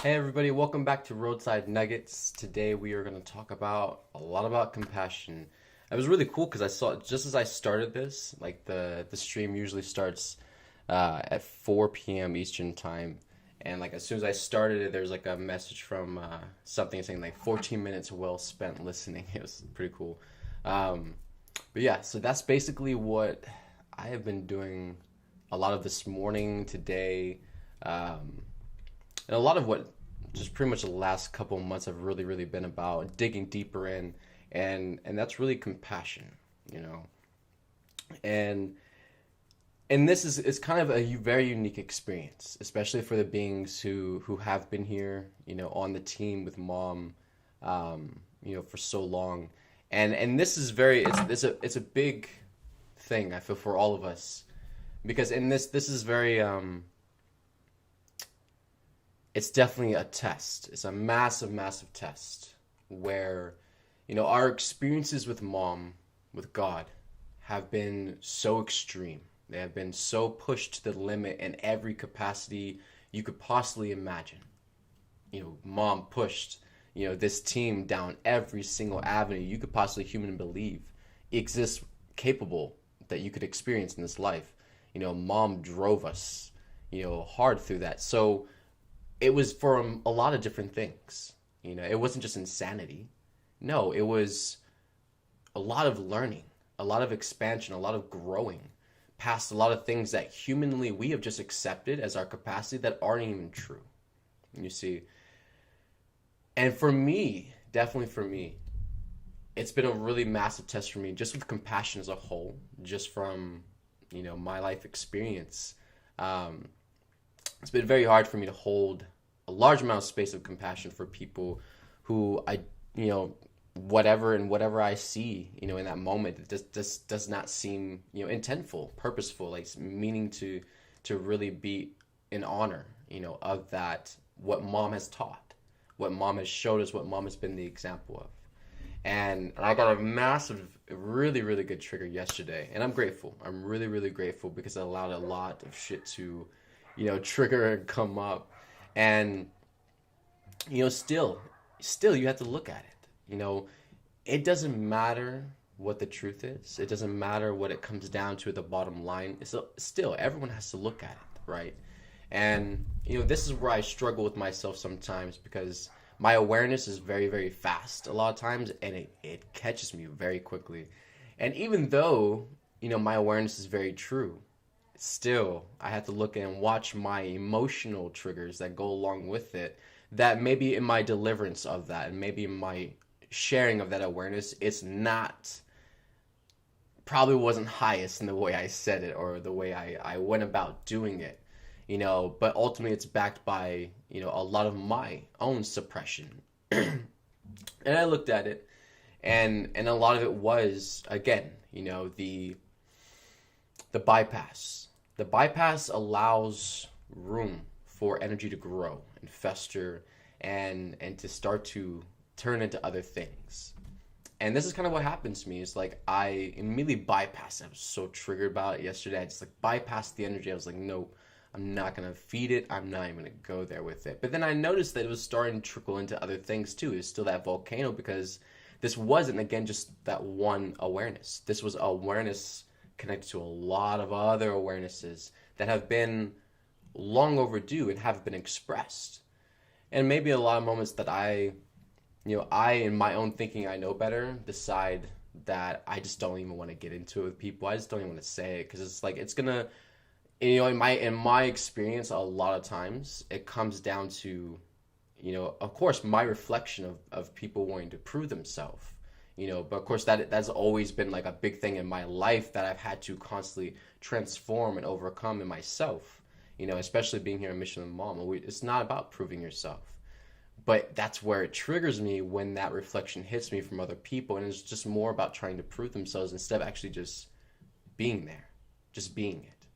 Hey everybody, welcome back to Roadside Nuggets. Today we are going to talk about a lot about compassion. It was really cool because I saw just as I started this, like the stream usually starts at 4 p.m. Eastern time, and like as soon as I started it, there's like a message from something saying like 14 minutes well spent listening. It was pretty cool. Um, but yeah, so that's basically what I have been doing a lot of this morning today. Um, and a lot of what just pretty much the last couple of months have really been about digging deeper in, and that's really compassion, you know. And and this is kind of a very unique experience, especially for the beings who have been here, you know, on the team with mom, for so long. And this is very it's a big thing I feel for all of us because in this is very it's definitely a test. It's a massive test where, you know, our experiences with mom, with God, have been so extreme. They have been so pushed to the limit in every capacity you could possibly imagine. You know, mom pushed, you know, this team down every single avenue you could possibly human believe exists capable that you could experience in this life. You know, mom drove us, you know, hard through that. So it was for a lot of different things. You know, it wasn't just insanity. No, it was a lot of learning, a lot of expansion, a lot of growing past a lot of things that humanly we have just accepted as our capacity that aren't even true. You see, and for me, definitely for me, it's been a really massive test for me just with compassion as a whole, just from, you know, my life experience. Um, it's been very hard for me to hold a large amount of space of compassion for people who I, you know, whatever I see, you know, in that moment, it just does not seem, you know, intentful, purposeful, like meaning to really be in honor, you know, of that what mom has taught, what mom has showed us, what mom has been the example of. And I got a massive, really good trigger yesterday, and I'm grateful. I'm really grateful because it allowed a lot of shit to, you know, trigger and come up. And, you know, still you have to look at it. You know, it doesn't matter what the truth is. It doesn't matter what it comes down to at the bottom line. It's still, everyone has to look at it, right? And, you know, this is where I struggle with myself sometimes because my awareness is very fast a lot of times, and it catches me very quickly. And even though, you know, my awareness is very true, still I have to look and watch my emotional triggers that go along with it, that maybe in my deliverance of that and maybe in my sharing of that awareness, it's not, probably wasn't highest in the way I said it or the way I went about doing it, you know, but ultimately it's backed by, you know, a lot of my own suppression. And I looked at it, and a lot of it was, again, you know, the bypass. The bypass allows room for energy to grow and fester and to start to turn into other things. And this is kind of what happens to me. Is like I immediately bypass it. I was so triggered about it yesterday. I just like bypassed the energy. I was like, nope, I'm not gonna feed it. I'm not even gonna go there with it. But then I noticed that it was starting to trickle into other things too. It's still that volcano because this wasn't, again, just that one awareness. This was awareness connected to a lot of other awarenesses that have been long overdue and have been expressed. And maybe a lot of moments that I, in my own thinking, I know better, decide that I just don't even want to get into it with people. I just don't even want to say it because it's like it's gonna, you know, in my experience, a lot of times it comes down to, you know, of course, my reflection of people wanting to prove themselves, you know, but of course that's always been like a big thing in my life that I've had to constantly transform and overcome in myself, you know, especially being here in Mission of Mom. It's not about proving yourself, but that's where it triggers me when that reflection hits me from other people, and it's just more about trying to prove themselves instead of actually just being there, just being it,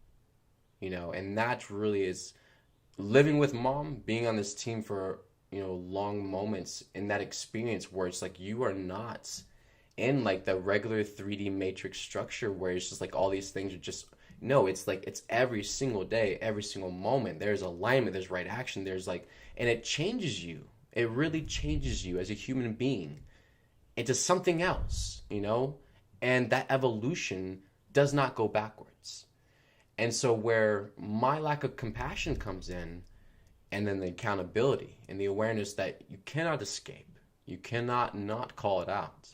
you know. And that really is living with mom, being on this team for, you know, long moments in that experience where it's like you are not in like the regular 3D matrix structure where it's just like all these things are just No, it's like it's every single day, every single moment. There's alignment, there's right action, there's like, and it changes you. It really changes you as a human being into something else, you know? And that evolution does not go backwards. And so, where my lack of compassion comes in, and then the accountability and the awareness that you cannot escape, you cannot not call it out,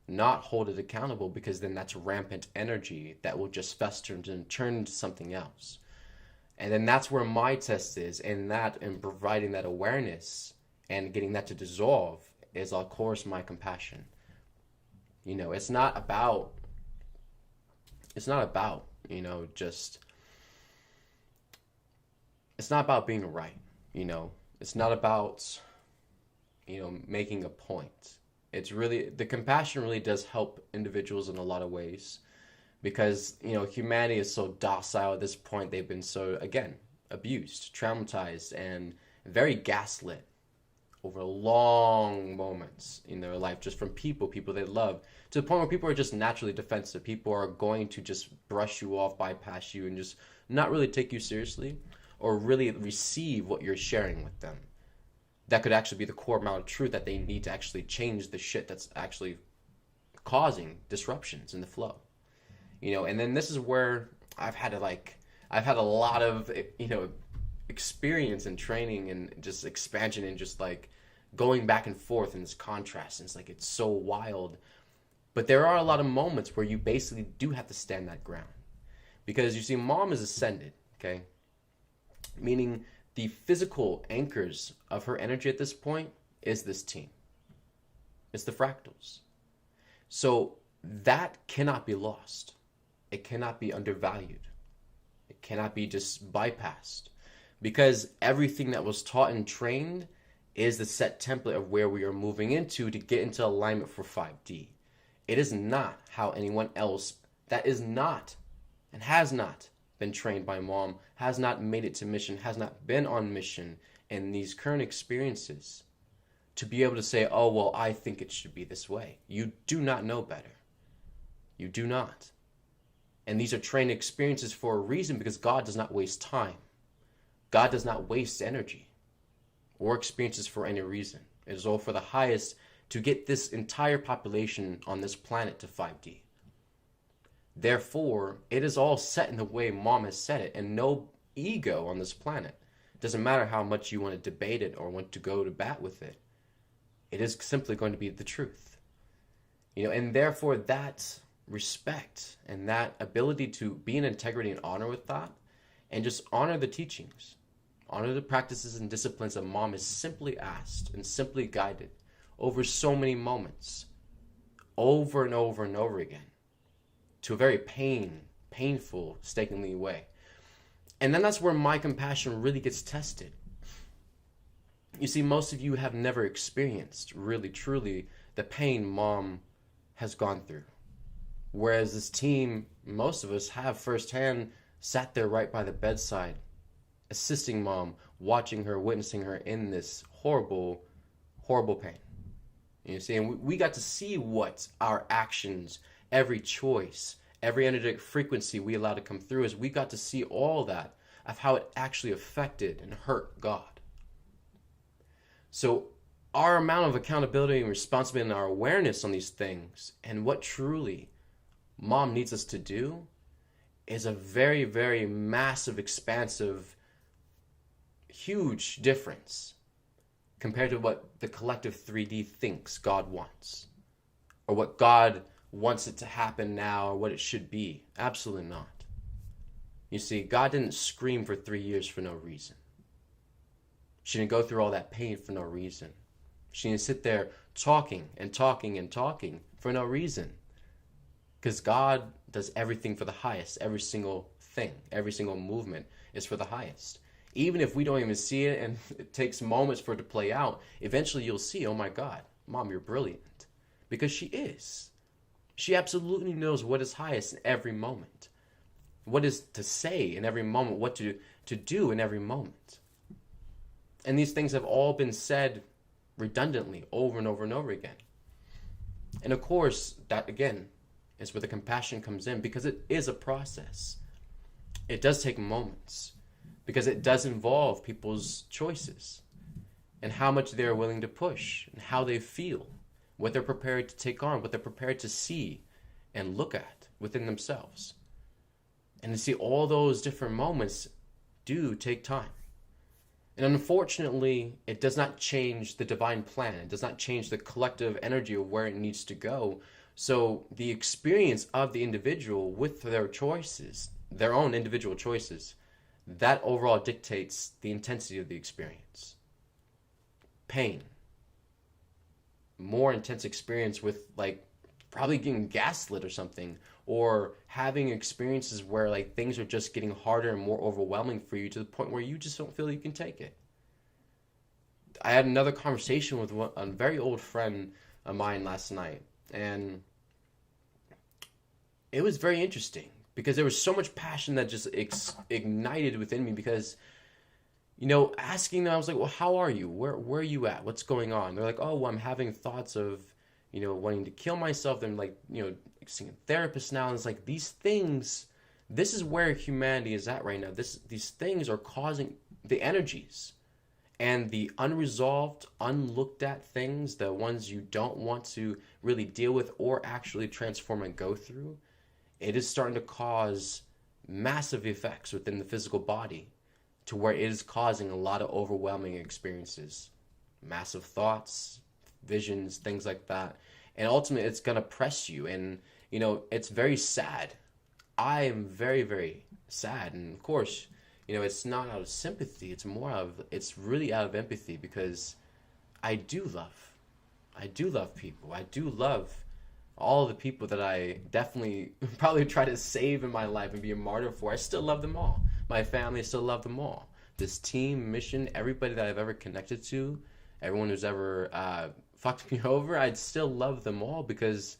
not hold it accountable, because then that's rampant energy that will just fester and turn into something else. And then that's where my test is, and that, and providing that awareness and getting that to dissolve is, of course, my compassion. You know, it's not about, you know, just, it's not about being right, you know, it's not about, you know, making a point. It's really, the compassion really does help individuals in a lot of ways, because, you know, humanity is so docile at this point. They've been so, again, abused, traumatized, and very gaslit over long moments in their life, just from people they love, to the point where people are just naturally defensive. People are going to just brush you off, bypass you, and just not really take you seriously or really receive what you're sharing with them. That could actually be the core amount of truth that they need to actually change the shit that's actually causing disruptions in the flow. You know, and then this is where I've had a lot of, you know, experience and training and just expansion and just like going back and forth in this contrast. And it's like, it's so wild. But there are a lot of moments where you basically do have to stand that ground. Because you see, mom is ascended, okay? Meaning the physical anchors of her energy at this point is this team. It's the fractals. So that cannot be lost. It cannot be undervalued. It cannot be just bypassed. Because everything that was taught and trained is the set template of where we are moving into to get into alignment for 5D. It is not how anyone else that is not and has not been trained by mom, has not made it to mission, has not been on mission in these current experiences to be able to say, oh, well, I think it should be this way. You do not know better. You do not. And these are trained experiences for a reason, because God does not waste time. God does not waste energy or experiences for any reason. It is all for the highest to get this entire population on this planet to 5D. Therefore, it is all set in the way mom has set it, and no ego on this planet. It doesn't matter how much you want to debate it or want to go to bat with it. It is simply going to be the truth. You know, and therefore that respect and that ability to be in integrity and honor with that, and just honor the teachings, honor the practices and disciplines that mom has simply asked and simply guided over so many moments, over and over and over again, to a very painful, stakingly way. And then that's where my compassion really gets tested. You see, most of you have never experienced, really, truly, the pain mom has gone through. Whereas this team, most of us have firsthand sat there right by the bedside, assisting mom, watching her, witnessing her in this horrible, horrible pain. You see, and we got to see what our actions, every choice, every energetic frequency we allowed to come through, as we got to see all that of how it actually affected and hurt God. So our amount of accountability and responsibility and our awareness on these things and what truly mom needs us to do is a very, very massive, expansive, huge difference compared to what the collective 3D thinks God wants, or what God wants it to happen now, or what it should be. Absolutely not. You see, God didn't scream for 3 years for no reason. She didn't go through all that pain for no reason. She didn't sit there talking and talking and talking for no reason. Because God does everything for the highest. Every single thing, every single movement is for the highest. Even if we don't even see it and it takes moments for it to play out, eventually you'll see, oh my God, Mom, you're brilliant. Because she is. She absolutely knows what is highest in every moment. What is to say in every moment, what to do in every moment. And these things have all been said redundantly over and over and over again. And of course, that again is where the compassion comes in, because it is a process. It does take moments because it does involve people's choices and how much they're willing to push and how they feel, what they're prepared to take on, what they're prepared to see and look at within themselves. And to see all those different moments do take time. And unfortunately, it does not change the divine plan. It does not change the collective energy of where it needs to go. So the experience of the individual with their choices, their own individual choices, that overall dictates the intensity of the experience. Pain. More intense experience with like probably getting gaslit or something, or having experiences where like things are just getting harder and more overwhelming for you to the point where you just don't feel you can take it. I had another conversation with a very old friend of mine last night, and it was very interesting because there was so much passion that just ignited within me because, you know, asking them, I was like, well, how are you? Where are you at? What's going on? They're like, oh, well, I'm having thoughts of, you know, wanting to kill myself. They're like, you know, seeing a therapist now. And it's like these things, this is where humanity is at right now. These things are causing the energies and the unresolved, unlooked at things, the ones you don't want to really deal with or actually transform and go through. It is starting to cause massive effects within the physical body to where it is causing a lot of overwhelming experiences, massive thoughts, visions, things like that. And ultimately, it's going to press you. And, you know, it's very sad. I am very, very sad. And of course, you know, it's not out of sympathy. It's really out of empathy because I do love people. I do love all the people that I definitely probably try to save in my life and be a martyr for. I still love them all. My family still love them all. This team, mission, everybody that I've ever connected to, everyone who's ever fucked me over, I'd still love them all because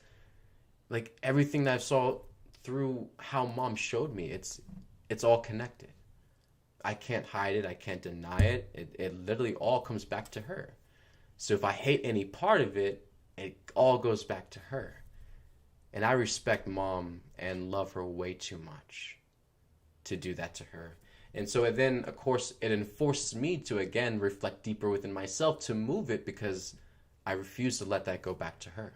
like everything that I saw through how mom showed me, it's all connected. I can't hide it. I can't deny it. It literally all comes back to her. So if I hate any part of it, it all goes back to her. And I respect mom and love her way too much to do that to her. And so then, of course, it enforces me to, again, reflect deeper within myself to move it because I refuse to let that go back to her.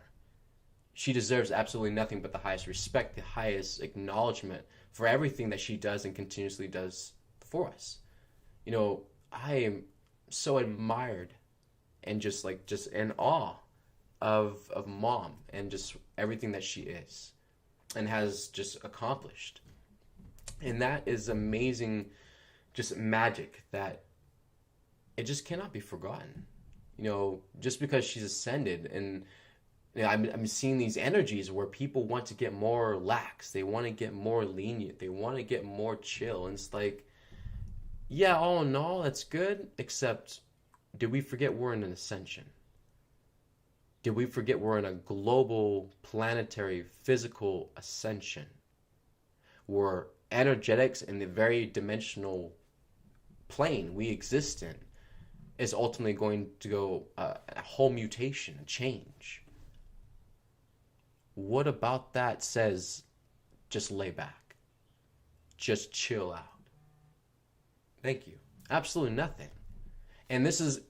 She deserves absolutely nothing but the highest respect, the highest acknowledgement for everything that she does and continuously does for us. You know, I am so admired and just in awe of mom and just everything that she is and has just accomplished. And that is amazing, just magic that it just cannot be forgotten. You know, just because she's ascended, and you know, I'm seeing these energies where people want to get more lax, they want to get more lenient, they want to get more chill, and it's like, yeah, all in all, that's good, except did we forget we're in an ascension? Did we forget we're in a global, planetary, physical ascension? Where energetics in the very dimensional plane we exist in is ultimately going to go a whole mutation, a change. What about that says just lay back? Just chill out. Thank you. Absolutely nothing. And this is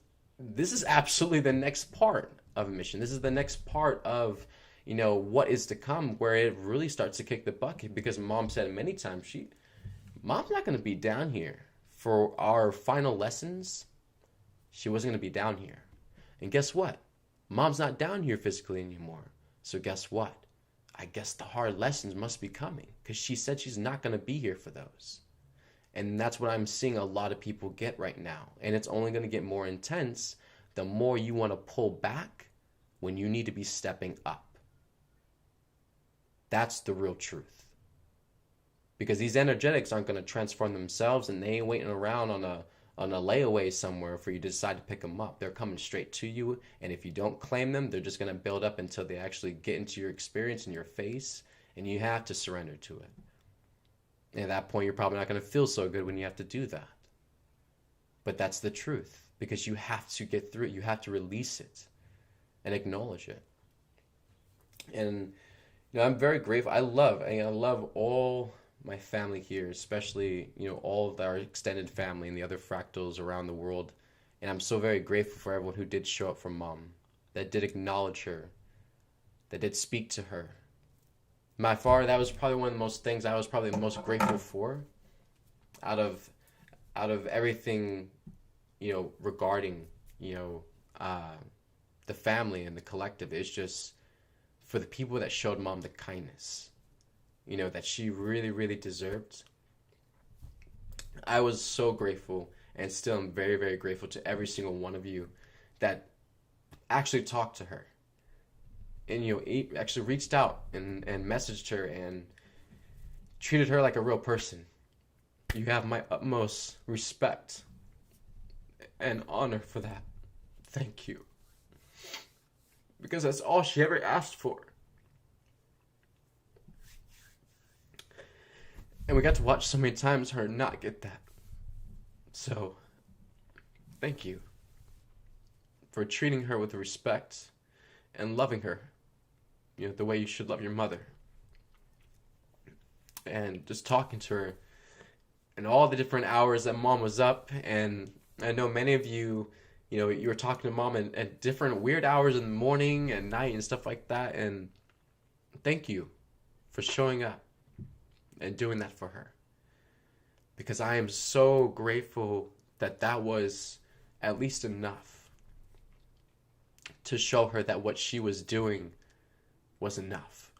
absolutely the next part of a mission. This is the next part of, you know, what is to come, where it really starts to kick the bucket, because mom said many times, mom's not going to be down here for our final lessons. She wasn't going to be down here. And guess what? Mom's not down here physically anymore. So guess what? I guess the hard lessons must be coming, because she said she's not going to be here for those. And that's what I'm seeing a lot of people get right now. And it's only going to get more intense the more you want to pull back when you need to be stepping up. That's the real truth. Because these energetics aren't going to transform themselves, and they ain't waiting around on a layaway somewhere for you to decide to pick them up. They're coming straight to you, and if you don't claim them, they're just going to build up until they actually get into your experience in your face, and you have to surrender to it. And at that point, you're probably not going to feel so good when you have to do that. But that's the truth, because you have to get through it. You have to release it and acknowledge it. And you know, I'm very grateful. I love all my family here, especially, all of our extended family and the other fractals around the world. And I'm so very grateful for everyone who did show up for mom, that did acknowledge her, that did speak to her. My father, that was probably one of the most things I was probably the most grateful for out of everything, regarding, the family and the collective. It's just for the people that showed mom the kindness, that she really, really deserved. I was so grateful and still am very, very grateful to every single one of you that actually talked to her and, actually reached out and messaged her and treated her like a real person. You have my utmost respect and honor for that. Thank you. Because that's all she ever asked for. And we got to watch so many times her not get that. So, thank you for treating her with respect and loving her, the way you should love your mother. And just talking to her and all the different hours that mom was up. And I know many of you, you were talking to mom at different weird hours in the morning and night and stuff like that. And thank you for showing up and doing that for her. Because I am so grateful that was at least enough to show her that what she was doing was enough.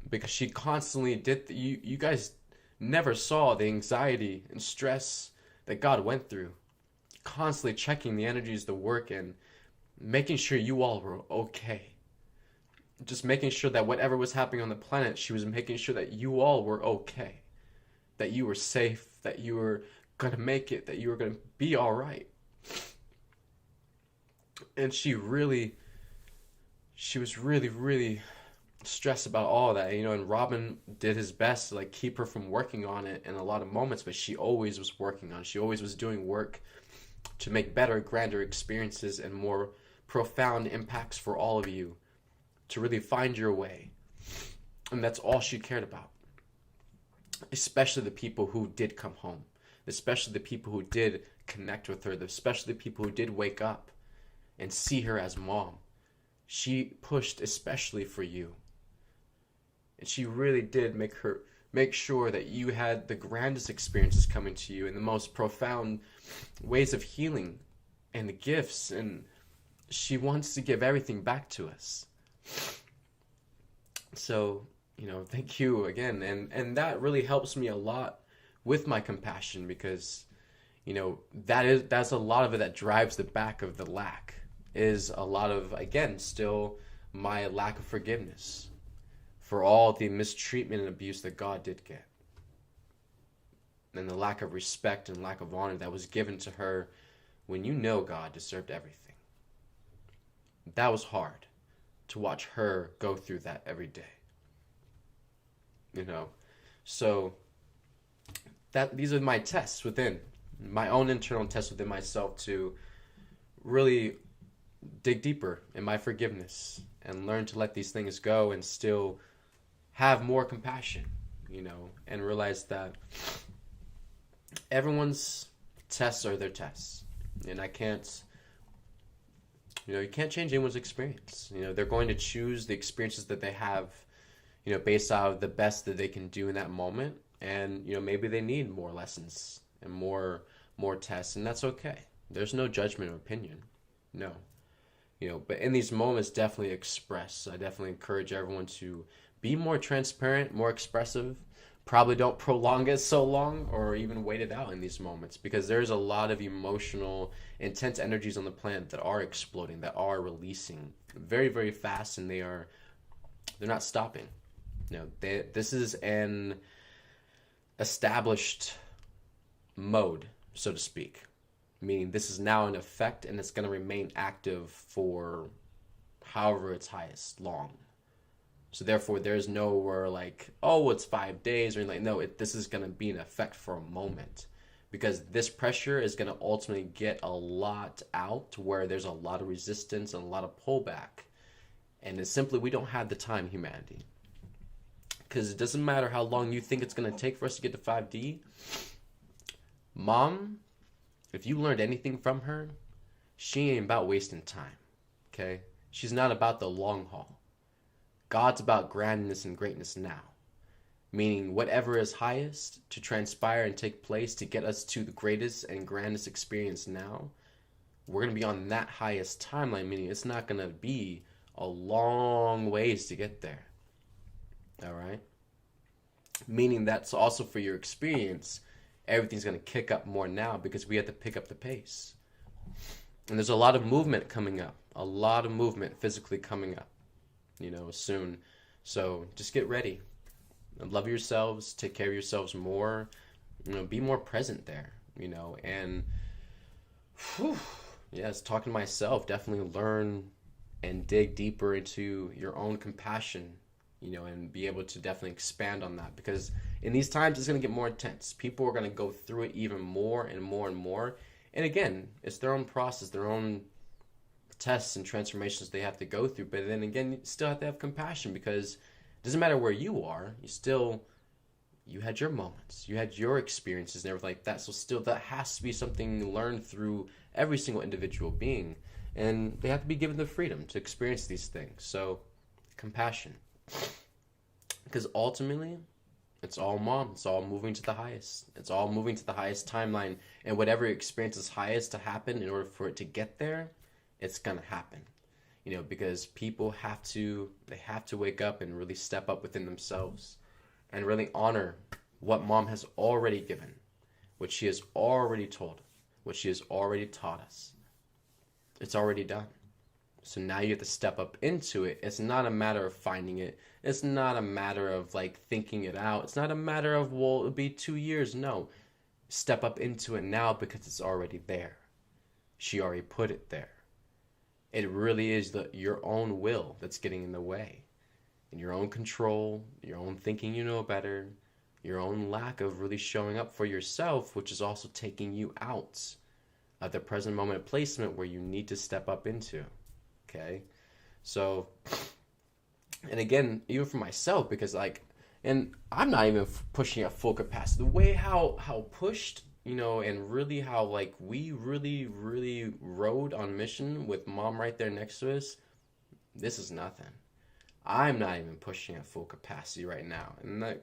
Because she constantly did, you guys never saw the anxiety and stress that God went through. Constantly checking the energies, the work, and making sure you all were okay. Just making sure that whatever was happening on the planet, she was making sure that you all were okay. That you were safe, that you were going to make it, that you were going to be all right. And she was really, really stressed about all of that, and Robin did his best to keep her from working on it in a lot of moments, but she always was working on it. She always was doing work to make better, grander experiences and more profound impacts for all of you, to really find your way. And that's all she cared about. Especially the people who did come home, especially the people who did connect with her, especially the people who did wake up and see her as mom. She pushed especially for you. And she really did make sure that you had the grandest experiences coming to you in the most profound ways of healing and the gifts. And she wants to give everything back to us. So, thank you again. And that really helps me a lot with my compassion, because, that's a lot of it that drives the back of the lack, is a lot of, again, still my lack of forgiveness for all the mistreatment and abuse that God did get. And the lack of respect and lack of honor that was given to her when God deserved everything. That was hard to watch her go through that every day. So these are my tests within, my own internal tests within myself, to really dig deeper in my forgiveness and learn to let these things go and still have more compassion, and realize that everyone's tests are their tests. And I can't, you can't change anyone's experience. They're going to choose the experiences that they have, based out of the best that they can do in that moment. And, maybe they need more lessons and more tests, and that's okay. There's no judgment or opinion. No. But in these moments, definitely express. I definitely encourage everyone to be more transparent, more expressive. Probably don't prolong it so long or even wait it out in these moments, because there's a lot of emotional, intense energies on the planet that are exploding, that are releasing very, very fast, and they're not stopping. This is an established mode, so to speak, meaning this is now in effect, and it's going to remain active for however its highest long. So therefore, there's nowhere it's 5 days, or no, this is going to be in effect for a moment, because this pressure is going to ultimately get a lot out to where there's a lot of resistance and a lot of pullback. And it's simply, we don't have the time, humanity. Because it doesn't matter how long you think it's going to take for us to get to 5D. Mom, if you learned anything from her, she ain't about wasting time. Okay? She's not about the long haul. God's about grandness and greatness now. Meaning whatever is highest to transpire and take place to get us to the greatest and grandest experience now, we're going to be on that highest timeline, meaning it's not going to be a long ways to get there. All right? Meaning that's also for your experience, everything's going to kick up more now because we have to pick up the pace. And there's a lot of movement coming up, a lot of movement physically coming up, soon. So just get ready. Love yourselves, take care of yourselves more, be more present there, and yes, talking to myself, definitely learn and dig deeper into your own compassion, and be able to definitely expand on that, because in these times it's going to get more intense. People are going to go through it even more and more and more. And again, it's their own process, their own tests and transformations they have to go through. But then again, you still have to have compassion, because it doesn't matter where you are, you had your moments, you had your experiences and everything like that. So still, that has to be something learned through every single individual being. And they have to be given the freedom to experience these things. So, compassion. Because ultimately, it's all mom. It's all moving to the highest. It's all moving to the highest timeline. And whatever experience is highest to happen, in order for it to get there, it's going to happen. Because people have to wake up and really step up within themselves and really honor what mom has already given, what she has already told, what she has already taught us. It's already done. So now you have to step up into it. It's not a matter of finding it. It's not a matter of thinking it out. It's not a matter of, it'll be 2 years. No. Step up into it now, because it's already there. She already put it there. It really is your own will that's getting in the way. And your own control, your own thinking you know better, your own lack of really showing up for yourself, which is also taking you out of the present moment placement where you need to step up into. Okay? So, and again, even for myself, because and I'm not even pushing at full capacity. The way how pushed, and really how we really, really rode on mission with mom right there next to us, this is nothing. I'm not even pushing at full capacity right now. And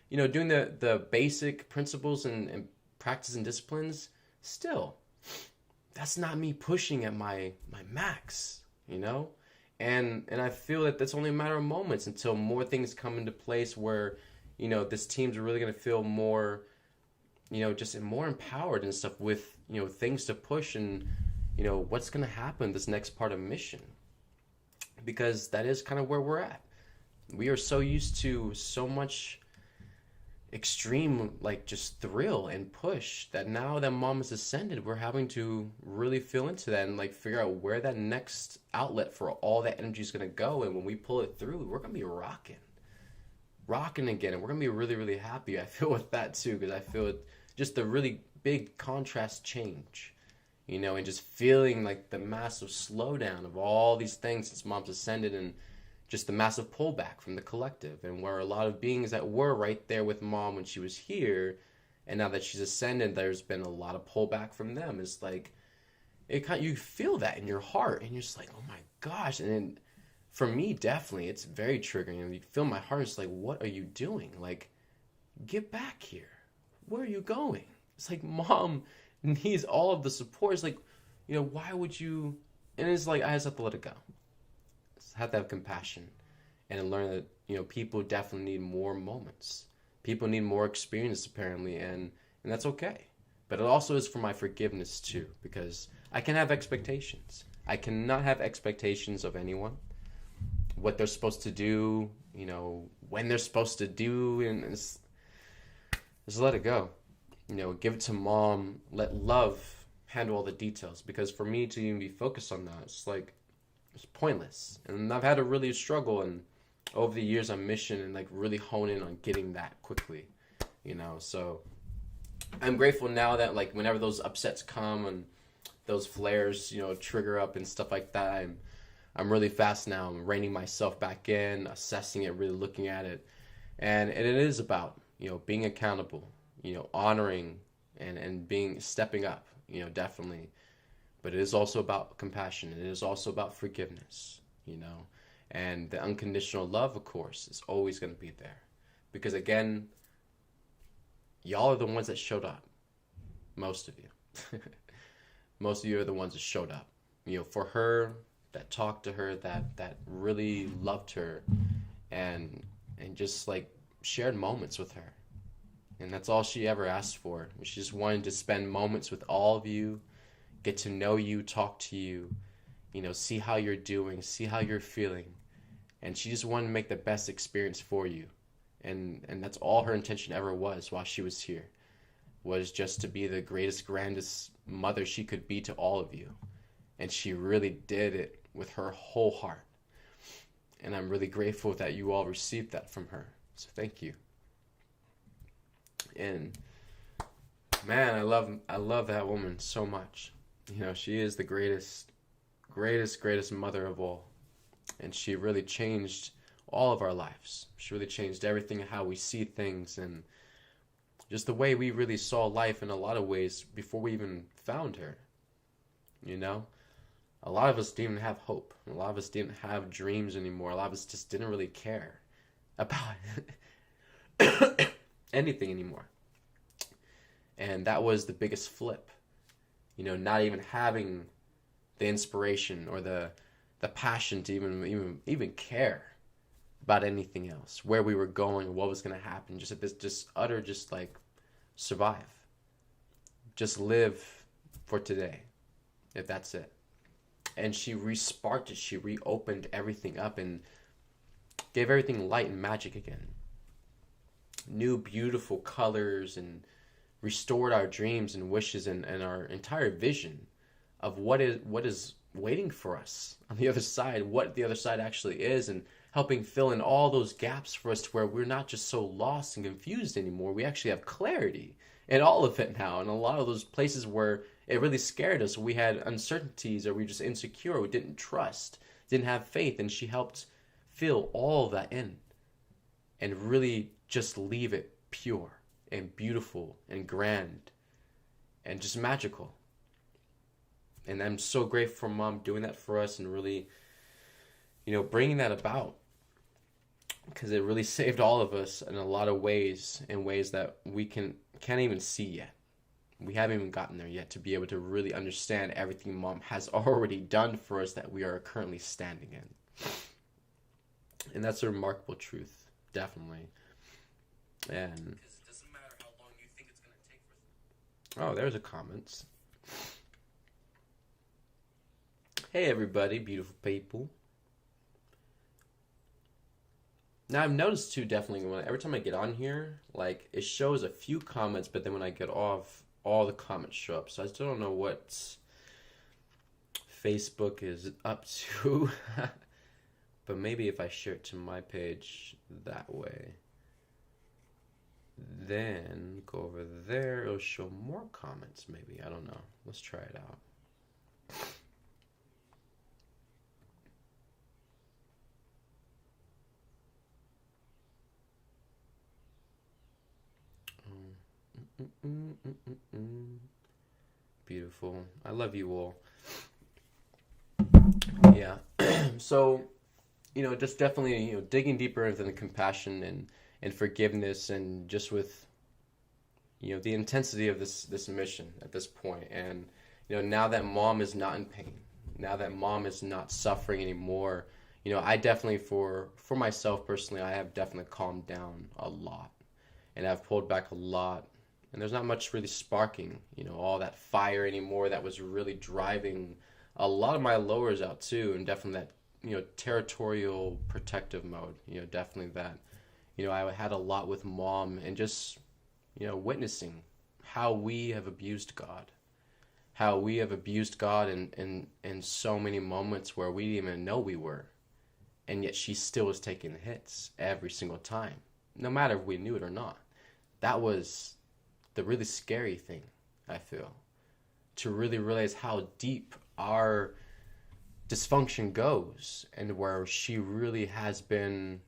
doing the basic principles and practice and disciplines, still, that's not me pushing at my max, And I feel that that's only a matter of moments until more things come into place where, this team's really going to feel more, just more empowered and stuff with, things to push and, what's going to happen this next part of mission. Because that is kind of where we're at. We are so used to so much extreme, just thrill and push, that now that mom has ascended, we're having to really feel into that and figure out where that next outlet for all that energy is going to go. And when we pull it through, we're going to be rocking again, and we're going to be really, really happy. I feel with that too, because I feel just the really big contrast change, and just feeling the massive slowdown of all these things since mom's ascended, and just the massive pullback from the collective, and where a lot of beings that were right there with mom when she was here, and now that she's ascended, there's been a lot of pullback from them. It's you feel that in your heart, and you're just oh my gosh. And then for me, definitely, it's very triggering. And you feel my heart, it's what are you doing? Get back here. Where are you going? It's mom needs all of the support. It's why would you? And it's I just have to let it go. Have to have compassion and learn that people definitely need more moments. People need more experience, apparently, and that's okay. But it also is for my forgiveness too, because I can have expectations. I cannot have expectations of anyone, what they're supposed to do, when they're supposed to do, and just let it go. Give it to mom. Let love handle all the details, because for me to even be focused on that, it's pointless. And I've had to really struggle and over the years on mission and really hone in on getting that quickly, so I'm grateful now that whenever those upsets come and those flares trigger up and stuff like that, I'm really fast now. I'm reining myself back in, assessing it, really looking at it, And it is about, being accountable, honoring and being stepping up, definitely. But it is also about compassion. It is also about forgiveness, And the unconditional love, of course, is always going to be there. Because again, y'all are the ones that showed up. Most of you. Most of you are the ones that showed up. For her, that talked to her, that really loved her and just like shared moments with her. And that's all she ever asked for. She just wanted to spend moments with all of you, get to know you, talk to you, see how you're doing, see how you're feeling. And she just wanted to make the best experience for you. And that's all her intention ever was while she was here, was just to be the greatest, grandest mother she could be to all of you. And she really did it with her whole heart. And I'm really grateful that you all received that from her. So thank you. And man, I love that woman so much. She is the greatest mother of all. And she really changed all of our lives. She really changed everything, how we see things, and just the way we really saw life in a lot of ways before we even found her. A lot of us didn't have hope. A lot of us didn't have dreams anymore. A lot of us just didn't really care about anything anymore. And that was the biggest flip. Not even having the inspiration or the passion to even care about anything else, where we were going, what was going to happen. Just utter, just like survive. Just live for today, if that's it. And she re-sparked it. She reopened everything up and gave everything light and magic again. New beautiful colors, and restored our dreams and wishes and our entire vision of what is waiting for us on the other side, what the other side actually is, and helping fill in all those gaps for us to where we're not just so lost and confused anymore. We actually have clarity in all of it now. And a lot of those places where it really scared us, we had uncertainties, or we were just insecure, we didn't trust, didn't have faith, and she helped fill all of that in and really just leave it pure and beautiful and grand and just magical. And I'm so grateful for Mom doing that for us and really, bringing that about, because it really saved all of us in a lot of ways, in ways that we can't even see yet. We haven't even gotten there yet to be able to really understand everything Mom has already done for us that we are currently standing in. And that's a remarkable truth, definitely. And because it doesn't matter how long you think it's going to take for. Oh, there's a comment. Hey everybody, beautiful people. Now I've noticed too, definitely, every time I get on here, like it shows a few comments, but then when I get off, all the comments show up. So I still don't know what Facebook is up to. But maybe if I share it to my page that way, then go over there, it'll show more comments maybe. I don't know. Let's try it out. Beautiful. I love you all. Yeah. So, just definitely, digging deeper into the compassion and forgiveness, and just with, the intensity of this mission at this point. And, now that Mom is not in pain, now that Mom is not suffering anymore, I definitely, for myself personally, I have definitely calmed down a lot. And I've pulled back a lot. And there's not much really sparking, all that fire anymore that was really driving a lot of my lowers out too. And definitely that, territorial protective mode, definitely that, I had a lot with Mom, and just, witnessing how we have abused God, in so many moments where we didn't even know we were. And yet she still was taking the hits every single time, no matter if we knew it or not. That was the really scary thing, I feel, to really realize how deep our dysfunction goes, and where she really has been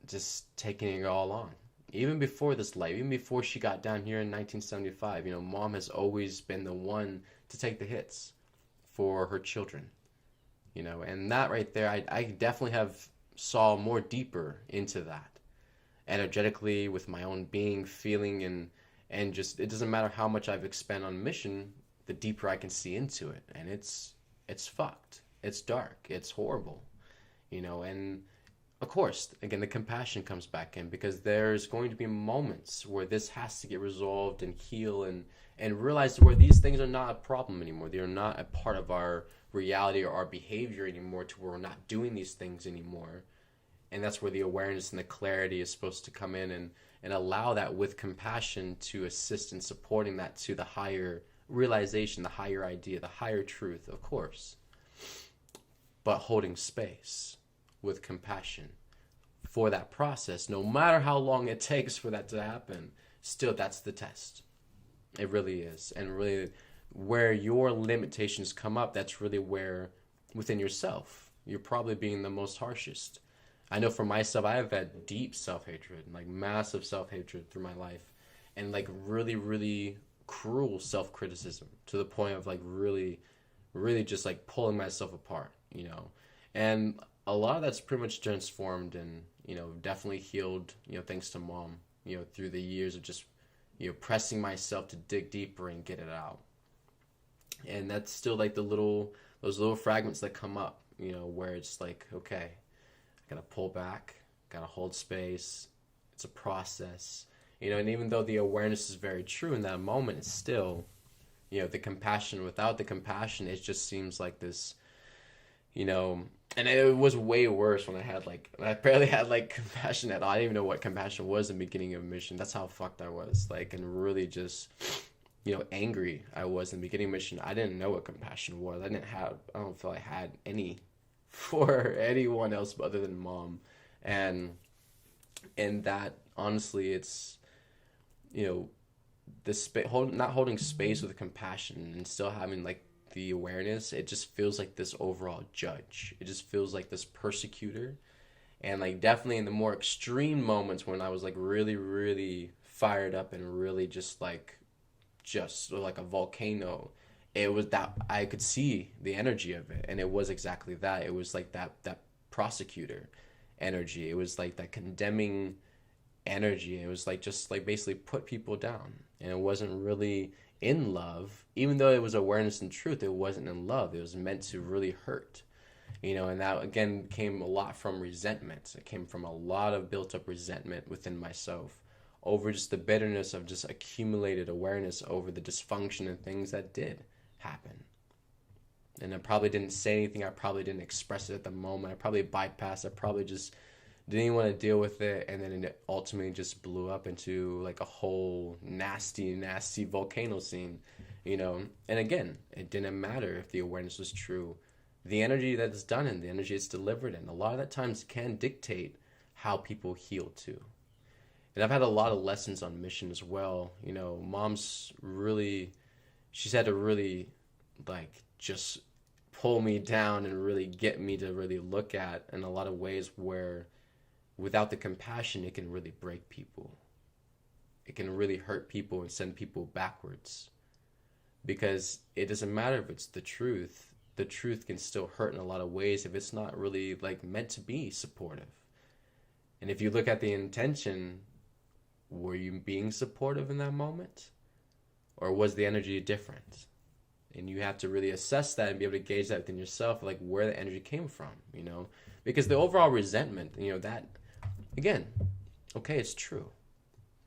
just taking it all on. Even before this life, even before she got down here in 1975, mom has always been the one to take the hits for her children. And that right there, I definitely have saw more deeper into that energetically with my own being, feeling, and just it doesn't matter how much I've expended on mission, the deeper I can see into it, and it's fucked, it's dark, it's horrible, and of course, again, the compassion comes back in because there's going to be moments where this has to get resolved and heal and realize where these things are not a problem anymore. They are not a part of our reality or our behavior anymore, to where we're not doing these things anymore. And that's where the awareness and the clarity is supposed to come in and allow that with compassion to assist in supporting that to the higher realization, the higher idea, the higher truth, of course. But holding space with compassion for that process, no matter how long it takes for that to happen, still that's the test. It really is. And really, where your limitations come up, that's really where within yourself you're probably being the most harshest. I know for myself, I have had deep self-hatred, like massive self-hatred through my life, and like really, really cruel self-criticism to the point of like really, really just like pulling myself apart, and a lot of that's pretty much transformed and, definitely healed, thanks to mom, through the years of just, pressing myself to dig deeper and get it out. And that's still like those little fragments that come up, where it's like, okay, I gotta pull back, gotta hold space. It's a process, and even though the awareness is very true in that moment, it's still, the compassion, without the compassion, it just seems like this, and it was way worse when I barely had like compassion at all. I didn't even know what compassion was in the beginning of a mission. That's how fucked I was, like, and really just, angry I was in the beginning of mission. I didn't know what compassion was. I don't feel I had any for anyone else other than mom. And that, honestly, it's, not holding space with compassion and still having like the awareness, it just feels like this overall judge. It just feels like this persecutor. And like definitely in the more extreme moments when I was like really, really fired up and really just like a volcano, it was that I could see the energy of it, and it was exactly that. It was like that prosecutor energy. It was like that condemning energy. It was like just like basically put people down, and it wasn't really in love. Even though it was awareness and truth, it wasn't in love. It was meant to really hurt, and that again came a lot from resentment. It came from a lot of built up resentment within myself over just the bitterness of just accumulated awareness over the dysfunction and things that did happen. And I probably didn't say anything. I probably didn't express it at the moment. I probably bypassed. I probably just didn't even want to deal with it, and then it ultimately just blew up into like a whole nasty, nasty volcano scene, And again, it didn't matter if the awareness was true. The energy that is done in, the energy it's delivered in, a lot of that times can dictate how people heal too. And I've had a lot of lessons on mission as well. Mom's really, she's had to really like just pull me down and really get me to really look at in a lot of ways where without the compassion, it can really break people. It can really hurt people and send people backwards. Because it doesn't matter if it's the truth. The truth can still hurt in a lot of ways if it's not really like meant to be supportive. And if you look at the intention, were you being supportive in that moment? Or was the energy different? And you have to really assess that and be able to gauge that within yourself, like where the energy came from, Because the overall resentment, that, again, okay, it's true.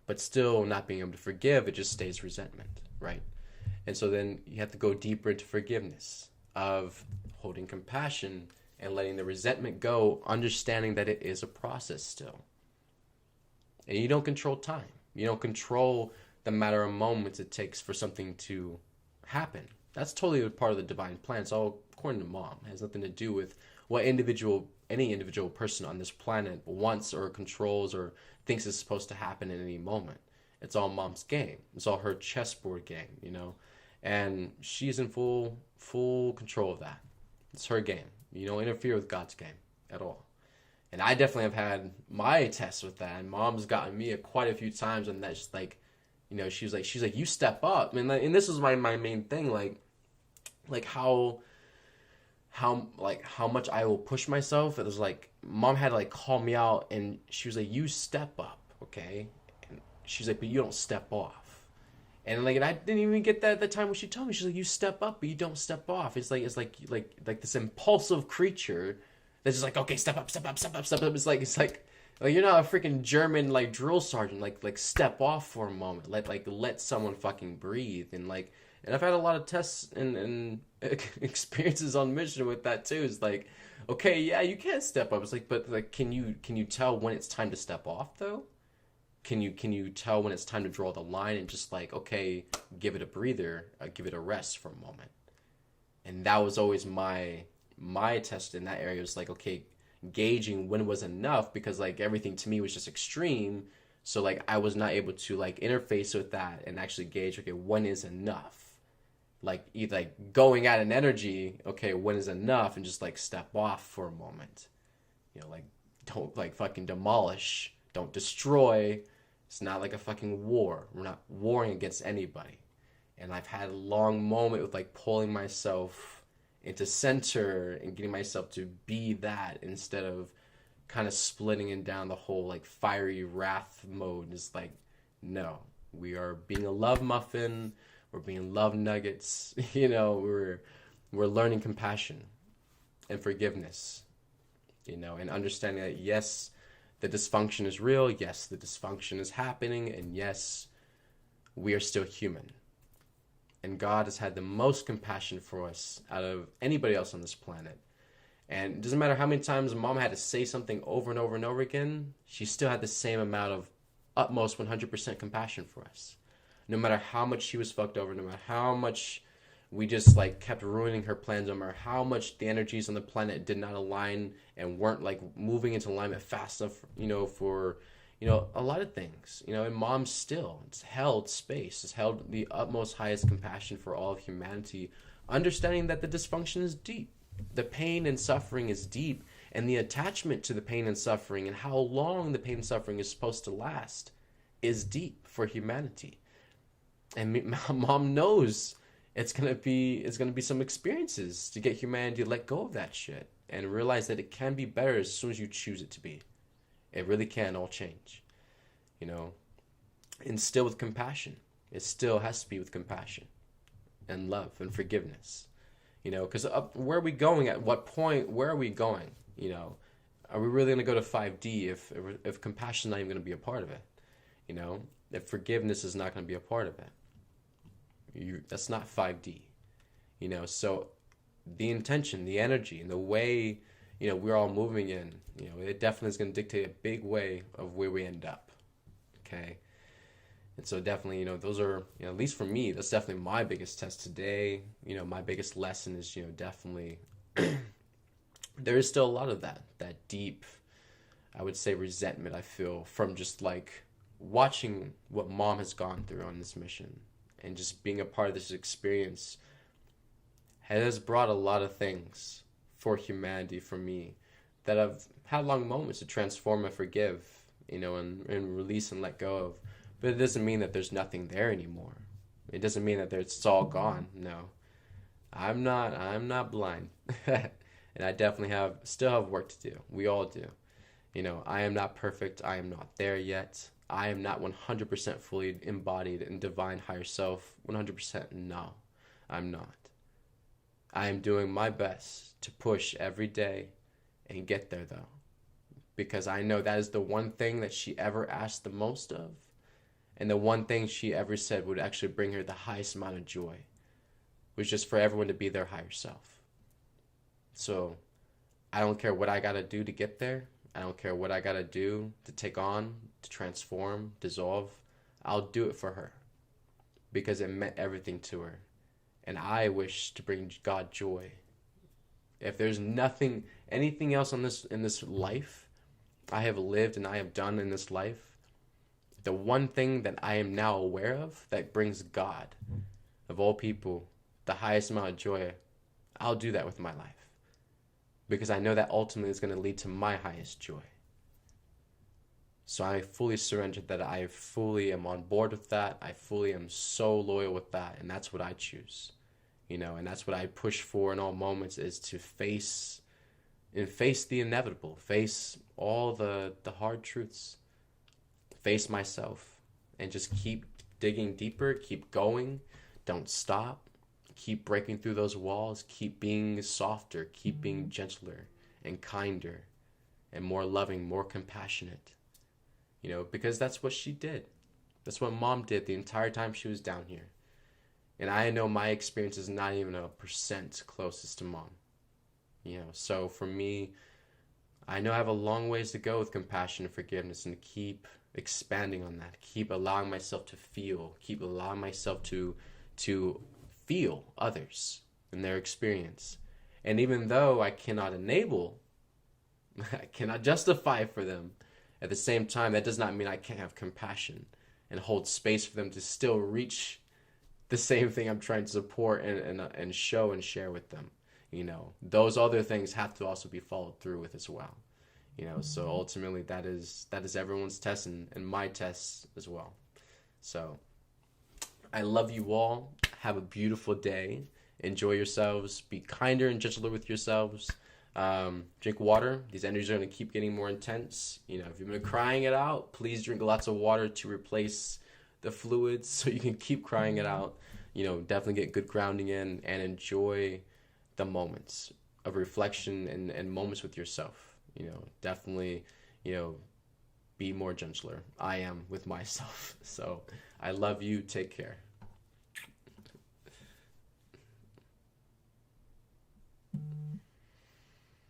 But still not being able to forgive, it just stays resentment, right? And so then you have to go deeper into forgiveness, of holding compassion and letting the resentment go, understanding that it is a process still. And you don't control time. You don't control the matter of moments it takes for something to happen. That's totally a part of the divine plan. It's all according to mom. It has nothing to do with what any individual person on this planet wants or controls or thinks is supposed to happen in any moment. It's all mom's game. It's all her chessboard game, And she's in full control of that. It's her game. You don't interfere with God's game at all. And I definitely have had my tests with that. And mom's gotten me quite a few times, and that's just like, she's like, you step up. And this was my main thing, like how much I will push myself. It was like mom had to like call me out, and she was like, you step up, okay? And she's like, but you don't step off. And like, and I didn't even get that at the time when she told me. She's like, you step up, but you don't step off. It's like this impulsive creature that's just like, okay, step up, step up, step up, step up. It's like you're not a freaking German like drill sergeant. Like step off for a moment. Let someone fucking breathe. And I've had a lot of tests and experiences on mission with that too. It's like, okay, yeah, you can step up. It's like, but like, can you tell when it's time to step off though? Can you tell when it's time to draw the line and just like, okay, give it a breather, give it a rest for a moment? And that was always my test in that area. Was like, okay, gauging when was enough, because like everything to me was just extreme. So like I was not able to like interface with that and actually gauge, okay, when is enough? Like either like going at an energy, okay, when is enough, and just like step off for a moment. Like don't like fucking demolish, don't destroy. It's not like a fucking war. We're not warring against anybody. And I've had a long moment with like pulling myself into center and getting myself to be that, instead of kind of splitting it down the whole like fiery wrath mode. Is like, no, we are being a love muffin. We're being love nuggets. We're learning compassion and forgiveness. And understanding that yes, the dysfunction is real. Yes, the dysfunction is happening, and yes, we are still human. And God has had the most compassion for us out of anybody else on this planet. And it doesn't matter how many times mom had to say something over and over and over again, she still had the same amount of utmost 100% compassion for us. No matter how much she was fucked over, no matter how much we just like kept ruining her plans, no matter how much the energies on the planet did not align and weren't like moving into alignment fast enough, for a lot of things, and mom still, it's held space, it's held the utmost highest compassion for all of humanity, understanding that the dysfunction is deep, the pain and suffering is deep, and the attachment to the pain and suffering and how long the pain and suffering is supposed to last is deep for humanity. And mom knows it's gonna be some experiences to get humanity to let go of that shit and realize that it can be better as soon as you choose it to be. It really can all change, and still with compassion. It still has to be with compassion and love and forgiveness, because where are we going? At what point? Where are we going? Are we really going to go to 5D if compassion is not even going to be a part of it? If forgiveness is not going to be a part of it, that's not 5D. So the intention, the energy, and the way we're all moving in, it definitely is going to dictate a big way of where we end up. Okay. And so definitely, those are, at least for me, that's definitely my biggest test today. My biggest lesson is, definitely there is still a lot of that deep, I would say, resentment I feel from just like watching what mom has gone through on this mission, and just being a part of this experience has brought a lot of things for humanity, for me, that I've had long moments to transform and forgive, and release and let go of. But it doesn't mean that there's nothing there anymore. It doesn't mean that it's all gone. No, I'm not blind. And I definitely still have work to do. We all do. I am not perfect. I am not there yet. I am not 100% fully embodied in divine higher self. 100%, no, I'm not. I am doing my best to push every day and get there, though, because I know that is the one thing that she ever asked the most of, and the one thing she ever said would actually bring her the highest amount of joy, was just for everyone to be their higher self. So I don't care what I gotta do to get there. I don't care what I gotta do to take on, to transform, dissolve. I'll do it for her, because it meant everything to her. And I wish to bring God joy. If there's anything else in this life I have lived and I have done in this life, the one thing that I am now aware of that brings God, of all people, the highest amount of joy, I'll do that with my life. because I know that ultimately is going to lead to my highest joy. So I fully surrender that. I fully am on board with that. I fully am so loyal with that. And that's what I choose, and that's what I push for in all moments, is to face the inevitable, face all the hard truths, face myself, and just keep digging deeper, keep going, don't stop, keep breaking through those walls, keep being softer, keep being gentler and kinder and more loving, more compassionate, because that's what she did. That's what Mom did the entire time she was down here. And I know my experience is not even 1% closest to Mom. So for me, I know I have a long ways to go with compassion and forgiveness, and to keep expanding on that, keep allowing myself to feel, keep allowing myself to feel others and their experience. And even though I cannot enable, I cannot justify for them, at the same time, that does not mean I can't have compassion and hold space for them to still reach the same thing I'm trying to support and show and share with them. Those other things have to also be followed through with as well. So ultimately that is everyone's test, and my test as well. So I love you all. Have a beautiful day. Enjoy yourselves. Be kinder and gentler with yourselves. Drink water. These energies are going to keep getting more intense. If you've been crying it out, please drink lots of water to replace the fluids so you can keep crying it out. Definitely get good grounding in, and enjoy the moments of reflection and moments with yourself. Definitely, be more gentler. I am with myself. So I love you. Take care.